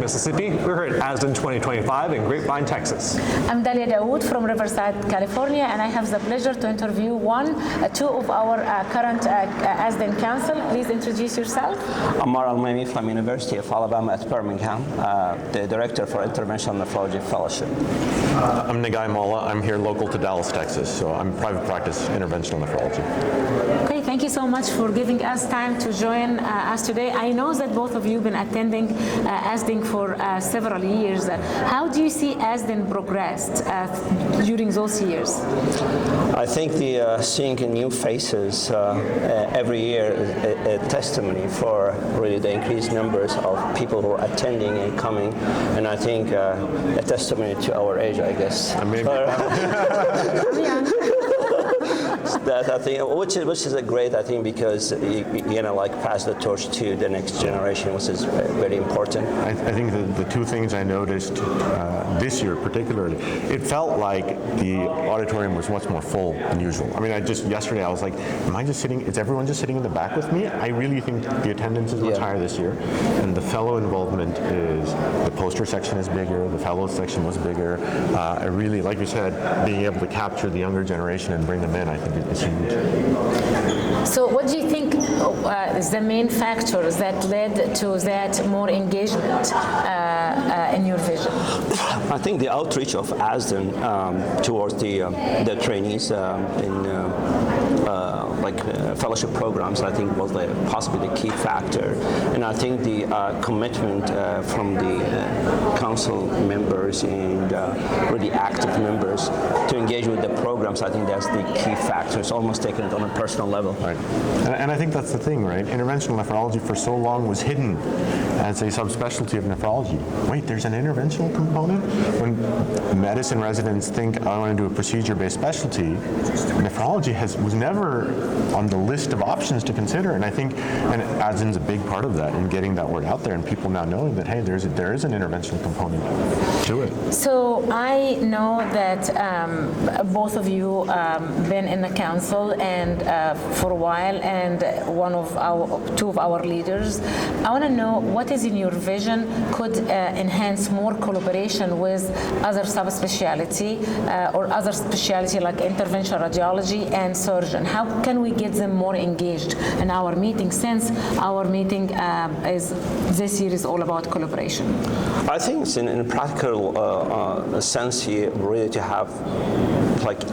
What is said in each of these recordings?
Mississippi. We're here at ASDIN 2025 in Grapevine, Texas. I'm Dalia Dawood from Riverside, California, and I have the pleasure to interview two of our current ASDIN council. Please introduce yourself. Ammar Almehmi from University of Alabama at Birmingham, the Director for Interventional Nephrology Fellowship. I'm Neghae Mawla. I'm here local to Dallas, Texas, so I'm private practice interventional nephrology. Okay, thank you so much for giving us time to join us today. I know that both of you have been attending ASDIN for several years. How do you see ASDIN progressed during those years? I think seeing new faces every year is a testimony for really the increased numbers of people who are attending and coming, and I think a testimony to our age, I guess. That I think, which is a great, I think, because like pass the torch to the next generation, which is very important. I think the two things I noticed this year particularly, it felt like the auditorium was much more full than usual. I mean, yesterday I was like, is everyone just sitting in the back with me? I really think the attendance is much higher this year, and the fellow involvement the poster section is bigger, the fellow section was bigger. I really, like you said, being able to capture the younger generation and bring them in, I think is huge. So what do you think is the main factors that led to that more engagement in your vision? I think the outreach of ASDIN towards the trainees fellowship programs, I think, was possibly the key factor. And I think the commitment from the council members and really active members to engage with the programs, I think that's the key factor. It's almost taken it on a personal level. Right. And I think that's the thing, right? Interventional nephrology for so long was hidden as a subspecialty of nephrology. Wait, there's an interventional component? When medicine residents think, I want to do a procedure-based specialty, nephrology was never on the list of options to consider. And I think ASDIN's a big part of that in getting that word out there and people now knowing that, hey, there is an interventional component to it. So I know that both of you been in the council and for a while, and two of our leaders. I want to know what is in your vision could enhance more collaboration with other subspecialty or other specialty like interventional radiology and surgeon. How can we get them more engaged in our meeting, since our meeting this year is all about collaboration? I think it's in a practical sense here really to have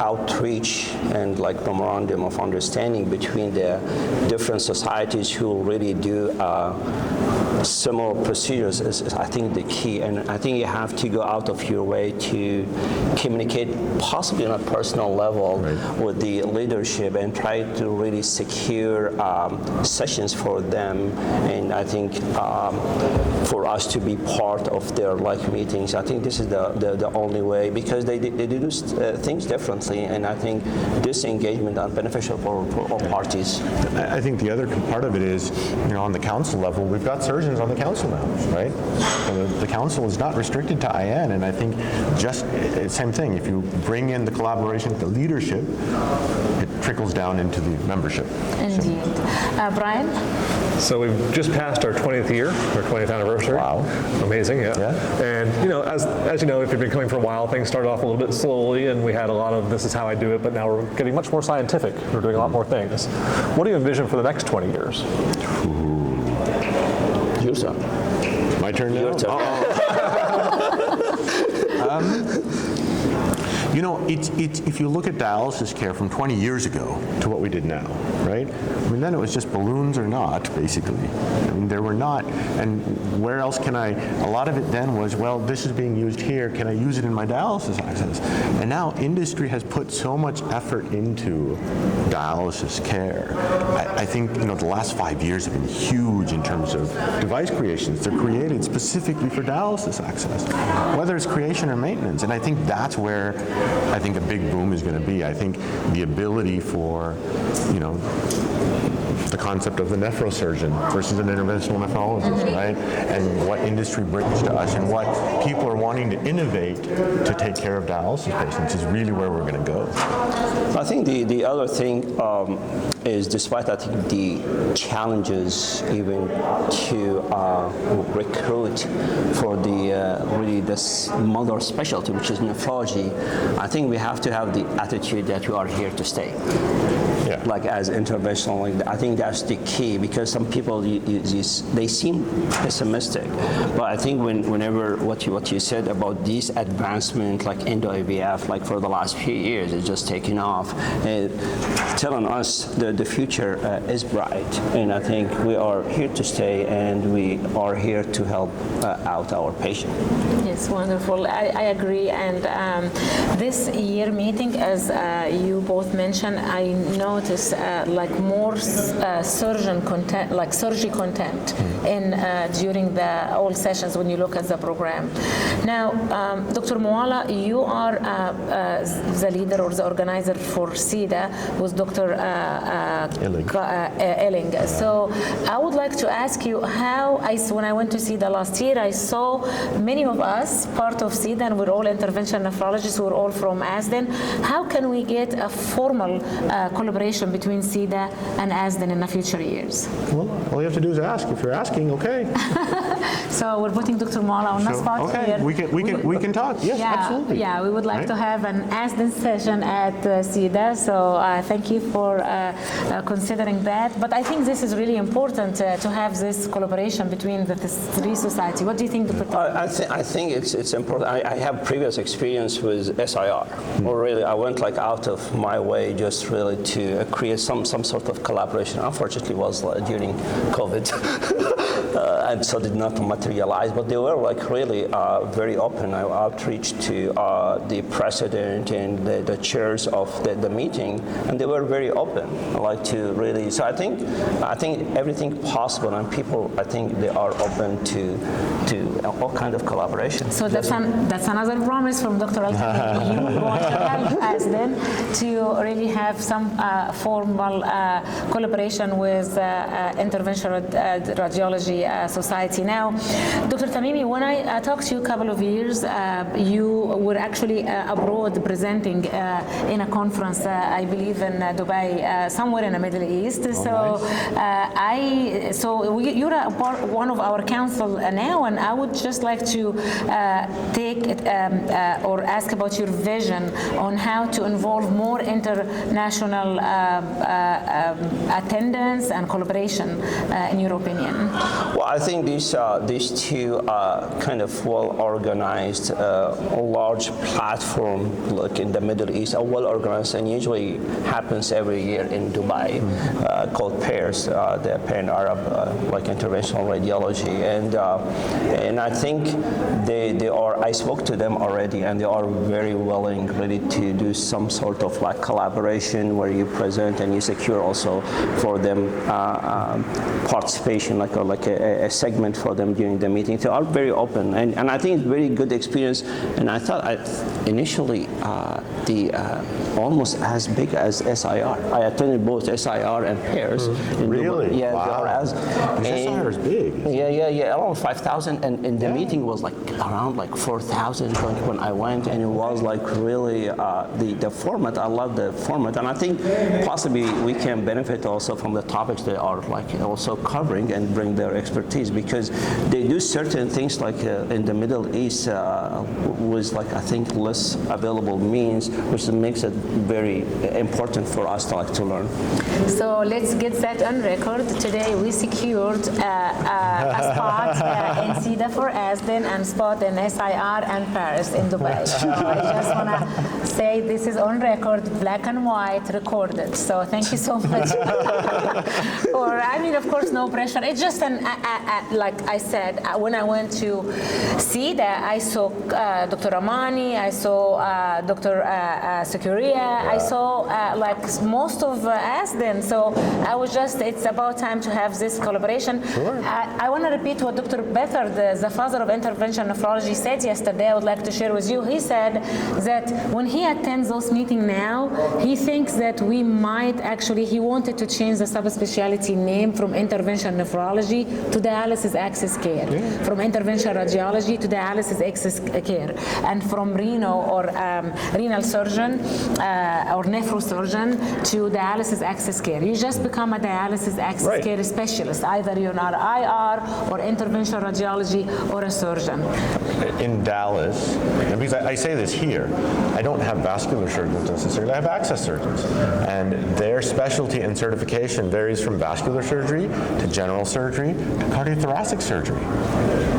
outreach and memorandum of understanding between the different societies who really do similar procedures is I think the key, and I think you have to go out of your way to communicate possibly on a personal level with the leadership and try to really secure sessions for them, and I think for us to be part of their meetings. I think this is the only way, because they do things differently, and I think this engagement is beneficial for all parties. I think the other part of it is, on the council level, we've got surgeons on the council now, right? So the council is not restricted to IN, and I think just same thing. If you bring in the collaboration with the leadership, it trickles down into the membership. Indeed. Brian? So we've just passed our 20th year, our 20th anniversary. Wow. Amazing, yeah. And as you know, if you've been coming for a while, things started off a little bit slowly, and we had a lot of this is how I do it, but now we're getting much more scientific. We're doing a lot more things. What do you envision for the next 20 years? Your turn. My turn now? Your turn. If you look at dialysis care from 20 years ago to what we did now, right? I mean, then it was just balloons or not, basically. I mean, there were not, and where else can a lot of it then was, well, this is being used here, can I use it in my dialysis access? And now industry has put so much effort into dialysis care. I think, the last 5 years have been huge in terms of device creations. They're created specifically for dialysis access, whether it's creation or maintenance. And I think that's where a big boom is going to be. I think the ability for, the concept of the nephrosurgeon versus an interventional nephrologist, right? And what industry brings to us and what people are wanting to innovate to take care of dialysis patients is really where we're going to go. I think the other thing is, despite I think the challenges even to recruit for the really this mother specialty, which is nephrology, I think we have to have the attitude that we are here to stay. Yeah. Like as interventional, like I think that's the key, because some people they seem pessimistic, but I think whenever what you said about this advancement, like endo IVF, like for the last few years, it's just taking off, telling us the future is bright, and I think we are here to stay, and we are here to help out our patient. Yes, wonderful. I agree. And this year meeting, as you both mentioned, I noticed like more surgeon content, like surgery content, in during the all sessions when you look at the program. Now, Dr. Mawla, you are the leader or the organizer for SIDA with Dr. Elling. So I would like to ask you how, when I went to SIDA last year, I saw many of us part of SIDA, and we're all interventional nephrologists, we're all from ASDIN. How can we get a formal collaboration between SIDA and ASDIN in the future years? Well, all you have to do is ask. If you're asking, okay. So we're putting Dr. Mawla on the spot okay, here. we can talk. Yes, absolutely. Yeah, we would like Right. to have an ASDIN session at SIDA. So thank you for considering that. But I think this is really important to have this collaboration between the three societies. What do you think, Dr. I think it's important. I have previous experience with SIR. Or really, I went like out of my way just really to create some sort of collaboration. Unfortunately, it was during COVID, and so did not materialize. But they were like really very open. I outreach to the president and the chairs of the meeting, and they were very open, like to really. So I think everything possible, and people, I think they are open to all kind of collaboration. So that's another promise from Dr. Almehmi. You want to help ASDIN to really have some formal collaboration with Interventional Radiology Society. Now, Dr. Tamimi, when I talked to you a couple of years, you were actually abroad presenting in a conference, I believe in Dubai, somewhere in the Middle East. You're one of our council now, and I would just like to take it, or ask about your vision on how to involve more international attendance and collaboration, in your opinion. Well, I think these two kind of well-organized, large platform, like in the Middle East, are well-organized, and usually happens every year in Dubai, called PAIRS, the Pan-Arab like Interventional Radiology, and I think they are. I spoke to them already, and they are very willing, ready to do some sort of like collaboration where you present and you secure also for them participation, like a segment for them during the meeting. They are very open, and I think it's very good experience. And I thought initially almost as big as SIR. I attended both SIR and PAIRS. Really? Yeah, wow. SIR is big. Yeah, around 5,000, and the meeting was like around like 4,000 when I went, and it was like really the format. I love the format, and I think possibly we can benefit also from the topics they are like also covering and bring their expertise, because they do certain things like in the Middle East with like I think less available means, which makes it very important for us to learn. So let's get that on record. Today we secured a spot in SIDA for ASDIN and spot in SIR and PAIRS in Dubai. I just want to say this is on record, black and white, recorded. So thank you so much. Of course, no pressure. It's just like I said, when I went to SIDA, I saw Dr. Ramani, I saw Dr. Securia, I saw like most of ASDIN. So I was just, it's about time to have this collaboration. Sure. I want to repeat what Dr. Bethard, the father of interventional nephrology, said yesterday. I would like to share with you. He said that when he attends those meetings now, he thinks that we might actually, he wanted to change the subspecialty specialty name from intervention nephrology to dialysis access care, from intervention radiology to dialysis access care, and from renal or renal surgeon or nephrosurgeon to dialysis access care. You just become a dialysis access care specialist. Either you're an IR or intervention radiology or a surgeon. In Dallas, and because I say this here, I don't have vascular surgeons necessarily, I have access surgeons. And their specialty and certification varies from vascular surgery to general surgery to cardiothoracic surgery,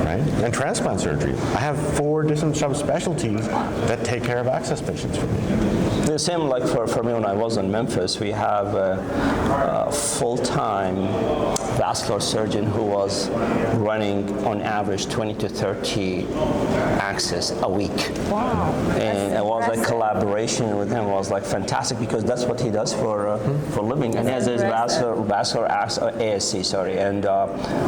right? And transplant surgery. I have 4 different subspecialties that take care of access patients for me. The same like for me when I was in Memphis, we have a full-time vascular surgeon who was running on average 20 to 30 access a week. Wow. And it was like collaboration with him was like fantastic because that's what he does for living. And he has his vascular access, ASC, sorry. And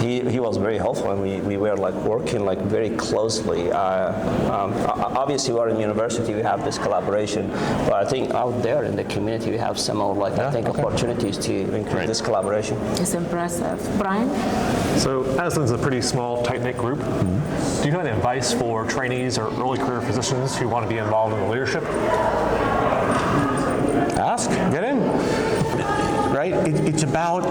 he was very helpful, and we were like working like very closely. Obviously, we're in university, we have this collaboration, but I think out there in the community, we have some of like opportunities to increase this collaboration. It's impressive. Brian? So ASDIN is a pretty small, tight-knit group. Do you have any advice for trainees or early career physicians who want to be involved in the leadership? Ask, get in. Right? It's about,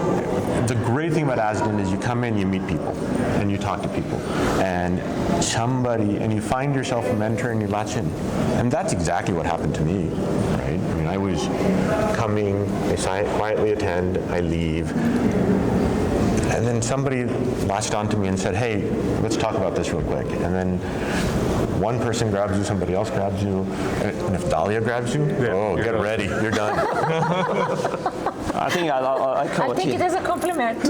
the great thing about ASDIN is you come in, you meet people, and you talk to people. And you find yourself a mentor and you latch in. And that's exactly what happened to me, right? I mean, I was coming, I quietly attend, I leave. And then somebody latched onto me and said, hey, let's talk about this real quick. And then one person grabs you, somebody else grabs you. And if Dahlia grabs you, get ready, you're done. I think I think it is a compliment.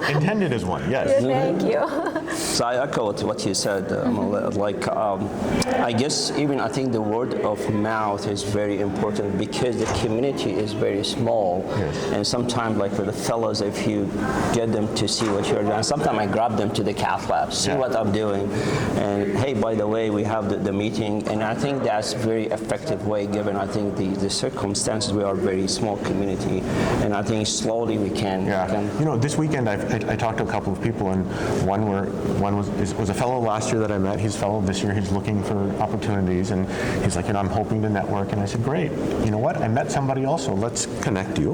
Intended as one, yes. Thank you. So I echo what you said, Mawla. I guess I think the word of mouth is very important because the community is very small. Yes. And sometimes like for the fellows, if you get them to see what you're doing, sometimes I grab them to the cath lab, see what I'm doing. And hey, by the way, we have the meeting. And I think that's a very effective way given I think the circumstances. We are a very small community. And I think slowly we can. You know, this weekend I talked to a couple of people, and one was a fellow last year that I met. He's a fellow this year. He's looking for opportunities, and he's like, I'm hoping to network. And I said, great. You know what? I met somebody also. Let's connect you,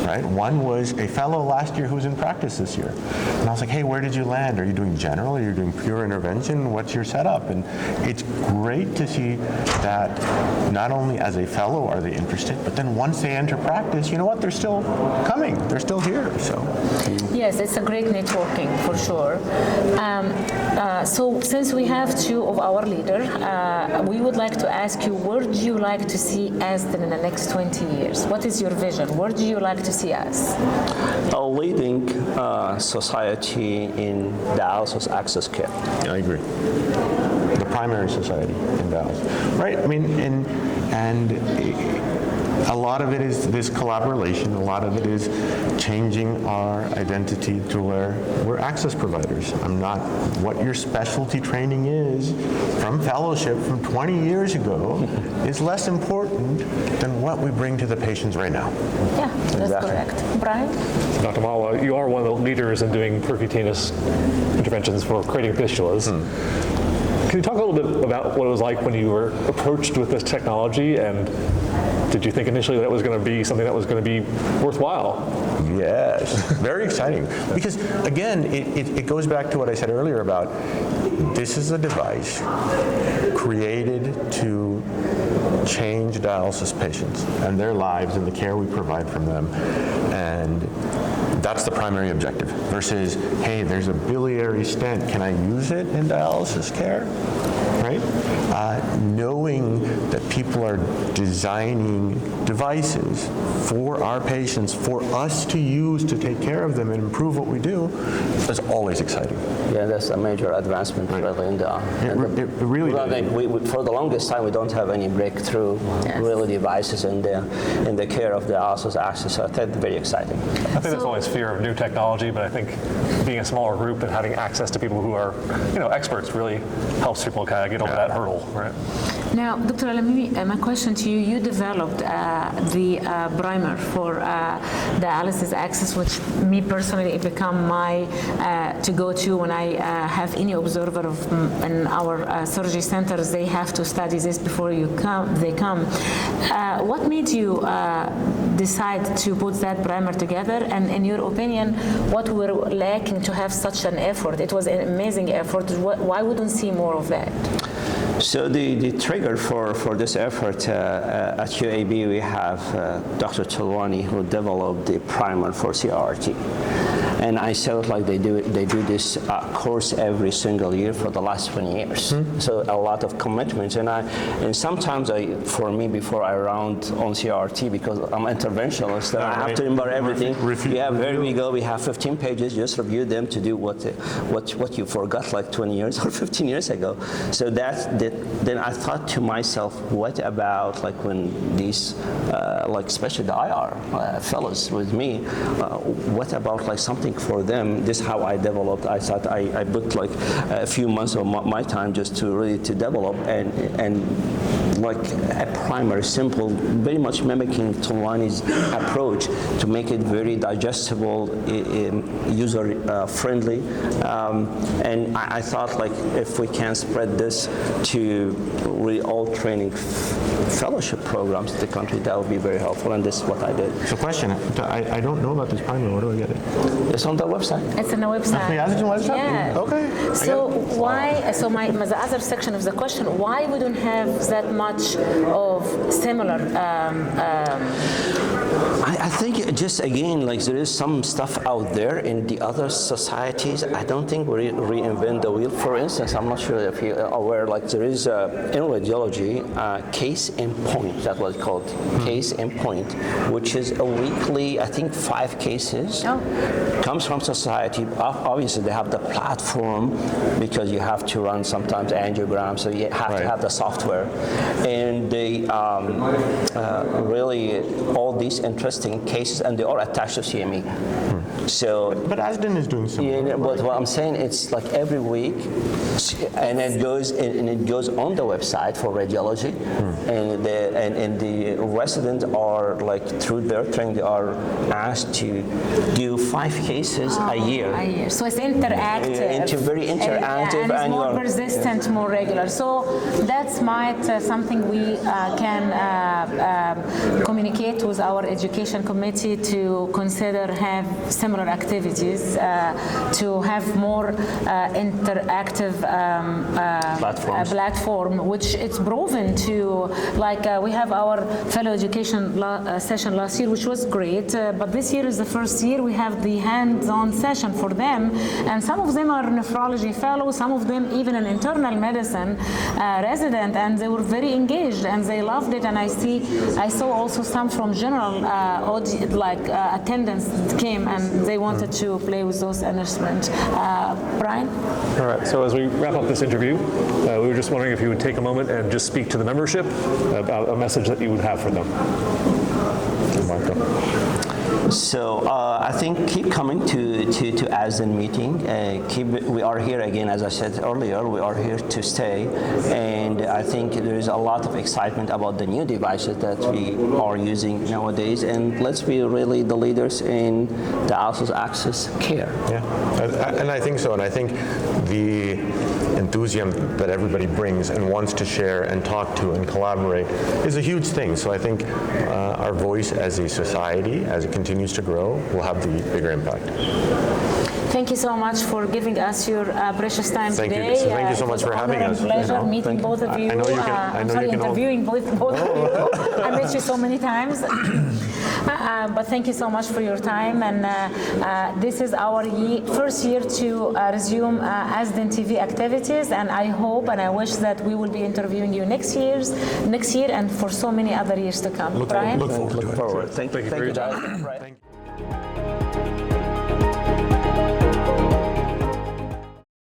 right? One was a fellow last year who was in practice this year, and I was like, hey, where did you land? Are you doing general? Are you doing pure intervention? What's your setup? And it's great to see that not only as a fellow are they interested, but then once they enter practice, you know what? They're still coming. They're still here. So. Yes, it's a great networking for sure. So since we have 2 of our leaders, we would like to ask you, where do you like to see ASDIN in the next 20 years? What is your vision? Where do you like to see us? A leading society in dialysis access care. I agree. The primary society in Dallas, right? I mean, and a lot of it is this collaboration. A lot of it is changing our identity to where we're access providers. What your specialty training is from fellowship from 20 years ago is less important than what we bring to the patients right now. Yeah, that's correct. Brian? Dr. Mawla, you are one of the leaders in doing percutaneous interventions for creating fistulas. Can you talk a little bit about what it was like when you were approached with this technology, and did you think initially that it was going to be something that was going to be worthwhile? Yes, very exciting. Because again, it goes back to what I said earlier about this is a device created to change dialysis patients and their lives and the care we provide from them. And that's the primary objective versus, hey, there's a biliary stent. Can I use it in dialysis care? Right? Knowing that people are designing devices for our patients, for us to use to take care of them and improve what we do, is always exciting. Yeah, that's a major advancement really in the. It really is. For the longest time, we don't have any breakthrough really devices in the care of dialysis access. So that's very exciting. I think there's always fear of new technology, but I think being a smaller group and having access to people who are, experts really helps people kind of get over that hurdle. level, right? Now, Dr. Almehmi, my question to you, you developed the primer for dialysis access, which me personally, it become my to-go-to when I have any observer in our surgery centers. They have to study this before they come. What made you decide to put that primer together? And in your opinion, what were lacking to have such an effort? It was an amazing effort. Why wouldn't we see more of that? So the trigger for this effort at UAB, we have Dr. Talwani, who developed the primer for CRRT. And I felt like they do this course every single year for the last 20 years. So a lot of commitments. And sometimes for me, before I round on CRT, because I'm an interventionalist, I have to remember everything. Yeah, here we go. We have 15 pages. Just review them to do what you forgot like 20 years or 15 years ago. So then I thought to myself, what about like when these, like especially the IR fellows with me, what about like something for them? This is how I developed. I thought I put like a few months of my time just to really to develop and like a primer, simple, very much mimicking Talwani's approach to make it very digestible, user friendly. And I thought like if we can spread this to really all training fellowship programs in the country, that would be very helpful, and this is what I did. So question, I don't know about this primer. Where do I get it? It's on the website. It's on the website. The ASDIN website? Yeah. Okay. So why? So the other section of the question: why wouldn't have that much of similar? I think just again, like there is some stuff out there in the other societies. I don't think we reinvent the wheel. For instance, I'm not sure if you're aware, like there is in radiology case in point, that was called case in point, which is a weekly, I think 5 cases. Comes from society. Obviously, they have the platform because you have to run sometimes angiograms, so you have to have the software. And they really, all these interesting cases, and they are attached to CME. So, but ASDIN is doing something. Yeah, but what I'm saying, it's like every week, and it goes on the website for radiology, and the residents are like through their training, they are asked to do 5 cases a year. So it's interactive. Very interactive, and it's more persistent, more regular. So that's something we can communicate with our education committee to consider have similar activities, to have more interactive platform, which it's proven to, like we have our fellow education session last year, which was great, but this year is the first year we have the hands-on session for them, and some of them are nephrology fellows, some of them even an internal medicine resident, and they were very engaged and they loved it. And I saw also some from general attendance came and they wanted to play with those instruments. Brian? All right, so as we wrap up this interview, we were just wondering if you would take a moment and just speak to the membership about a message that you would have for them. So I think keep coming to ASDIN meeting. We are here again, as I said earlier, we are here to stay, and I think there is a lot of excitement about the new devices that we are using nowadays, and let's be really the leaders in dialysis access care. Yeah, and I think so, and I think the enthusiasm that everybody brings and wants to share and talk to and collaborate is a huge thing. So I think our voice as a society, as it continues to grow, will have the bigger impact. Thank you so much for giving us your precious time today. Thank you so much for having us. It was an honor and pleasure meeting both of you. Interviewing both of you. I met you so many times. But thank you so much for your time. And this is our first year to resume ASDIN TV activities. And I hope and I wish that we will be interviewing you next year and for so many other years to come. Brian? Look forward to it. Thank you for your time.